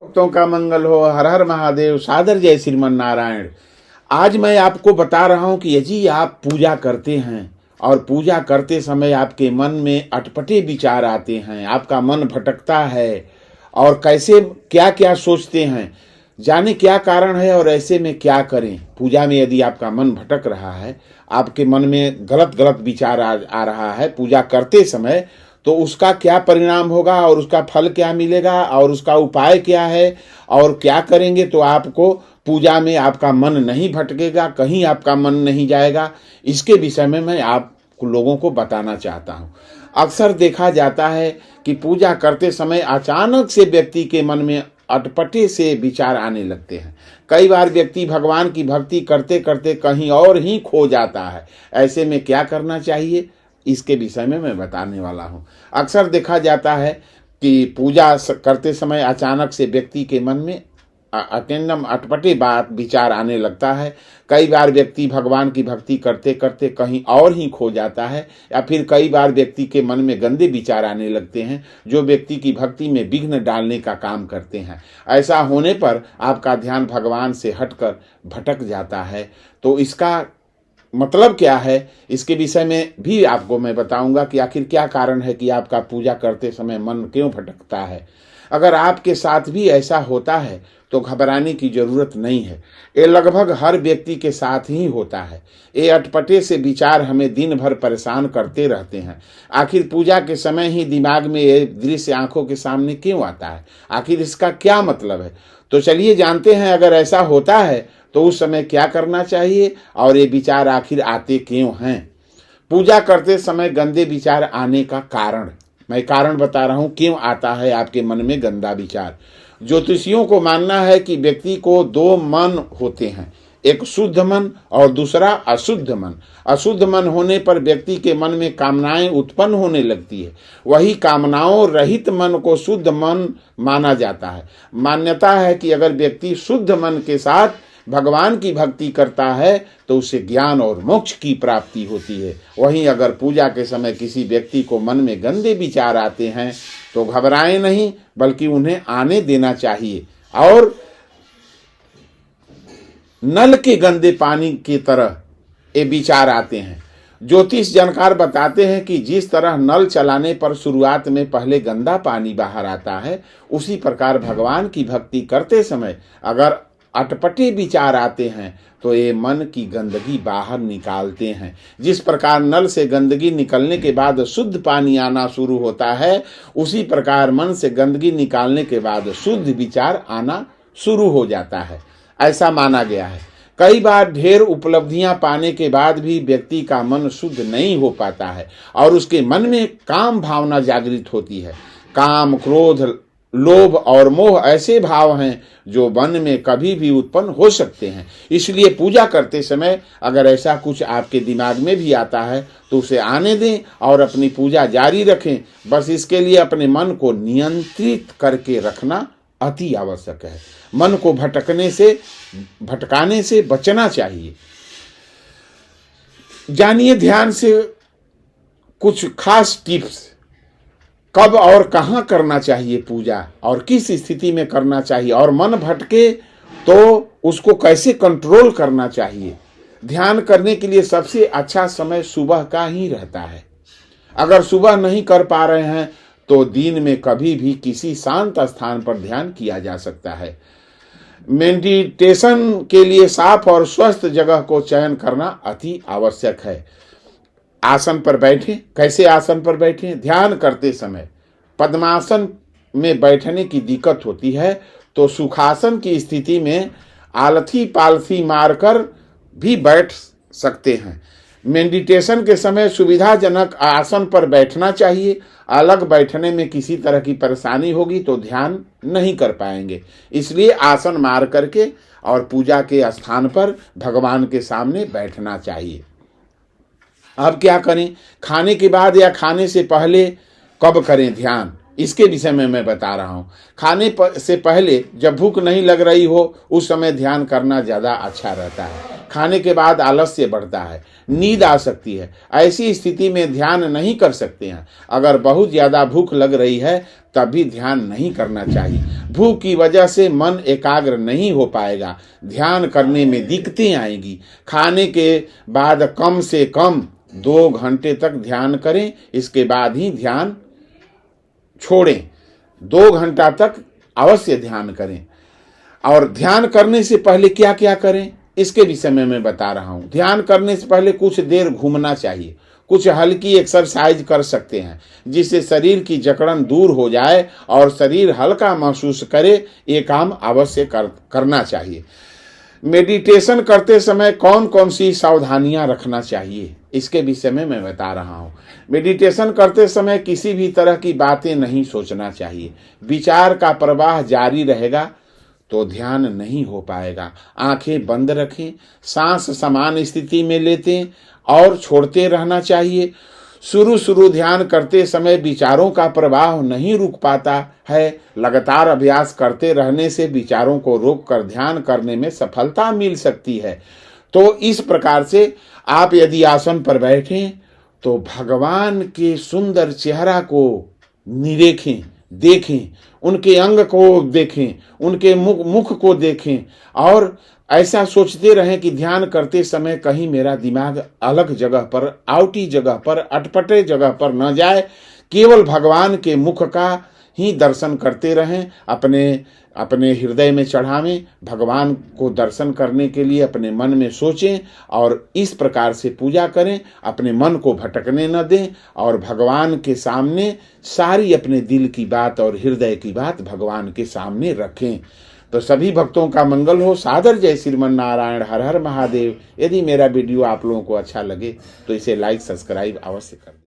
भक्तों का मंगल हो। हर हर महादेव। सादर जय श्रीमन नारायण। आज मैं आपको बता रहा हूं कि यदि आप पूजा करते हैं और पूजा करते समय आपके मन में अटपटे विचार आते हैं, आपका मन भटकता है और कैसे क्या क्या सोचते हैं, जाने क्या कारण है और ऐसे में क्या करें। पूजा में यदि आपका मन भटक रहा है, आपके मन में गलत गलत विचार आ रहा है पूजा करते समय, तो उसका क्या परिणाम होगा और उसका फल क्या मिलेगा और उसका उपाय क्या है और क्या करेंगे तो आपको पूजा में आपका मन नहीं भटकेगा, कहीं आपका मन नहीं जाएगा। इसके विषय में मैं आप लोगों को बताना चाहता हूँ। अक्सर देखा जाता है कि पूजा करते समय अचानक से व्यक्ति के मन में अटपटे से विचार आने लगते हैं। कई बार व्यक्ति भगवान की भक्ति करते करते कहीं और ही खो जाता है। ऐसे में क्या करना चाहिए, इसके विषय में मैं बताने वाला हूं। अक्सर देखा जाता है कि पूजा करते समय अचानक से व्यक्ति के मन में अटेंडम अटपटे बात विचार आने लगता है। कई बार व्यक्ति भगवान की भक्ति करते करते कहीं और ही खो जाता है, या फिर कई बार व्यक्ति के मन में गंदे विचार आने लगते हैं जो व्यक्ति की भक्ति में विघ्न डालने का काम करते हैं। ऐसा होने पर आपका ध्यान भगवान से हटकर भटक जाता है। तो इसका मतलब क्या है, इसके विषय में भी आपको मैं बताऊंगा कि आखिर क्या कारण है कि आपका पूजा करते समय मन क्यों भटकता है। अगर आपके साथ भी ऐसा होता है तो घबराने की जरूरत नहीं है। ये लगभग हर व्यक्ति के साथ ही होता है। ये अटपटे से विचार हमें दिन भर परेशान करते रहते हैं। आखिर पूजा के समय ही दिमाग में ये दृश्य आंखों के सामने क्यों आता है, आखिर इसका क्या मतलब है। तो चलिए जानते हैं, अगर ऐसा होता है तो उस समय क्या करना चाहिए और ये विचार आखिर आते क्यों हैं। पूजा करते समय गंदे विचार आने का कारण मैं कारण बता रहा हूं, क्यों आता है आपके मन में गंदा विचार। ज्योतिषियों को मानना है कि व्यक्ति को दो मन होते हैं, एक शुद्ध मन और दूसरा अशुद्ध मन। अशुद्ध मन होने पर व्यक्ति के मन में कामनाएं उत्पन्न होने लगती है। वही कामनाओं रहित मन को शुद्ध मन माना जाता है। मान्यता है कि अगर व्यक्ति शुद्ध मन के साथ भगवान की भक्ति करता है तो उसे ज्ञान और मोक्ष की प्राप्ति होती है। वहीं अगर पूजा के समय किसी व्यक्ति को मन में गंदे विचार आते हैं तो घबराएं नहीं, बल्कि उन्हें आने देना चाहिए और नल के गंदे पानी की तरह ये विचार आते हैं। ज्योतिष जानकार बताते हैं कि जिस तरह नल चलाने पर शुरुआत में पहले गंदा पानी बाहर आता है, उसी प्रकार भगवान की भक्ति करते समय अगर अटपटे विचार आते हैं तो ये मन की गंदगी बाहर निकालते हैं। जिस प्रकार नल से गंदगी निकलने के बाद शुद्ध पानी आना शुरू होता है, उसी प्रकार मन से गंदगी निकालने के बाद शुद्ध विचार आना शुरू हो जाता है, ऐसा माना गया है। कई बार ढेर उपलब्धियां पाने के बाद भी व्यक्ति का मन शुद्ध नहीं हो पाता है और उसके मन में काम भावना जागृत होती है। काम, क्रोध, लोभ और मोह ऐसे भाव हैं जो मन में कभी भी उत्पन्न हो सकते हैं। इसलिए पूजा करते समय अगर ऐसा कुछ आपके दिमाग में भी आता है तो उसे आने दें और अपनी पूजा जारी रखें। बस इसके लिए अपने मन को नियंत्रित करके रखना अति आवश्यक है। मन को भटकाने से बचना चाहिए। जानिए ध्यान से कुछ खास टिप्स, कब और कहां करना चाहिए पूजा और किस स्थिति में करना चाहिए, और मन भटके तो उसको कैसे कंट्रोल करना चाहिए। ध्यान करने के लिए सबसे अच्छा समय सुबह का ही रहता है। अगर सुबह नहीं कर पा रहे हैं तो दिन में कभी भी किसी शांत स्थान पर ध्यान किया जा सकता है। मेडिटेशन के लिए साफ और स्वस्थ जगह को चयन करना अति आवश्यक है। आसन पर बैठें। कैसे आसन पर बैठें? ध्यान करते समय पद्मासन में बैठने की दिक्कत होती है तो सुखासन की स्थिति में आलथी पालथी मारकर भी बैठ सकते हैं। मेडिटेशन के समय सुविधाजनक आसन पर बैठना चाहिए। अलग बैठने में किसी तरह की परेशानी होगी तो ध्यान नहीं कर पाएंगे। इसलिए आसन मार करके और पूजा के स्थान पर भगवान के सामने बैठना चाहिए। अब क्या करें? खाने के बाद या खाने से पहले कब करें ध्यान, इसके विषय में मैं बता रहा हूँ। खाने से पहले जब भूख नहीं लग रही हो उस समय ध्यान करना ज़्यादा अच्छा रहता है, खाने के बाद आलस्य बढ़ता है, नींद आ सकती है। ऐसी स्थिति में ध्यान नहीं कर सकते हैं। अगर बहुत ज़्यादा भूख लग रही है तब भी ध्यान नहीं करना चाहिए। भूख की वजह से मन एकाग्र नहीं हो पाएगा, ध्यान करने में दिक्कतें आएंगी। खाने के बाद कम से कम 2 घंटे तक ध्यान करें, इसके बाद ही ध्यान छोड़ें। 2 घंटा तक अवश्य ध्यान करें। और ध्यान करने से पहले क्या क्या करें इसके विषय में मैं बता रहा हूँ। ध्यान करने से पहले कुछ देर घूमना चाहिए, कुछ हल्की एक्सरसाइज कर सकते हैं जिससे शरीर की जकड़न दूर हो जाए और शरीर हल्का महसूस करे। ये काम अवश्य करना चाहिए। मेडिटेशन करते समय कौन कौन सी सावधानियां रखना चाहिए इसके विषय में मैं बता रहा हूँ। मेडिटेशन करते समय किसी भी तरह की बातें नहीं सोचना चाहिए। विचार का प्रवाह जारी रहेगा तो ध्यान नहीं हो पाएगा। आंखें बंद रखें, सांस समान स्थिति में लेते और छोड़ते रहना चाहिए। शुरू ध्यान करते समय विचारों का प्रवाह नहीं रुक पाता है। लगातार अभ्यास करते रहने से विचारों को रोककर ध्यान करने में सफलता मिल सकती है। तो इस प्रकार से आप यदि आसन पर बैठें तो भगवान के सुंदर चेहरा को निरेखें, देखें, उनके अंग को देखें, उनके मुख को देखें और ऐसा सोचते रहें कि ध्यान करते समय कहीं मेरा दिमाग अलग जगह पर, आउटी जगह पर, अटपटे जगह पर न जाए। केवल भगवान के मुख का ही दर्शन करते रहें। अपने हृदय में चढ़ावें। भगवान को दर्शन करने के लिए अपने मन में सोचें और इस प्रकार से पूजा करें। अपने मन को भटकने न दें और भगवान के सामने सारी अपने दिल की बात और हृदय की बात भगवान के सामने रखें। तो सभी भक्तों का मंगल हो। सादर जय श्रीमन नारायण। हर हर महादेव। यदि मेरा वीडियो आप लोगों को अच्छा लगे तो इसे लाइक सब्सक्राइब अवश्य करें।